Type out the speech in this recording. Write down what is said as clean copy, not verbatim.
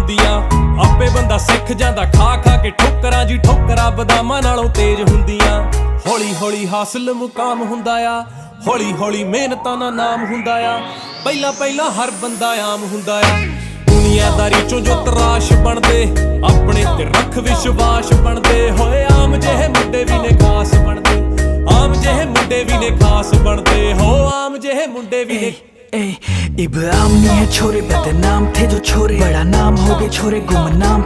ਹੁੰਦੀਆਂ। ਆਪੇ ਬੰਦਾ ਸਿੱਖ ਜਾਂਦਾ ਖਾ ਖਾ ਕੇ ਠੋਕਰਾਂ ਜੀ, ਠੋਕਰਾਂ ਬਦਾਮਾਂ ਨਾਲੋਂ ਤੇਜ਼ ਹੁੰਦੀਆਂ। ਹੌਲੀ ਹੌਲੀ ਹਾਸਲ ਮੁਕਾਮ ਹੁੰਦਾ ਆ, ਹੌਲੀ ਹੌਲੀ ਮਿਹਨਤਾਂ ਦਾ ਨਾਮ ਹੁੰਦਾ ਆ। ਪਹਿਲਾਂ ਪਹਿਲਾਂ ਹਰ ਬੰਦਾ ਆਮ ਹੁੰਦਾ ਆ। ਦੁਨੀਆਦਾਰੀ ਚੋਂ ਜੋ ਤਰਾਸ਼ ਬਣਦੇ, ਆਪਣੇ ਤੇ ਰੱਖ ਵਿਸ਼ਵਾਸ ਬਣਦੇ ਹੋਏ। ਆਮ ਜਿਹੇ ਮੁੰਡੇ ਵੀ ਨੇ ਖਾਸ ਬਣਦੇ, ਆਮ ਜਿਹੇ ਮੁੰਡੇ ਵੀ ਨੇ ਖਾਸ ਬਣਦੇ ਹੋ। ਆਮ ਜਿਹੇ ਮੁੰਡੇ ਵੀ ਨੇ इब आम नहीं है छोरे, बदनाम थे जो छोरे, बड़ा नाम हो गए छोरे, गुमनाम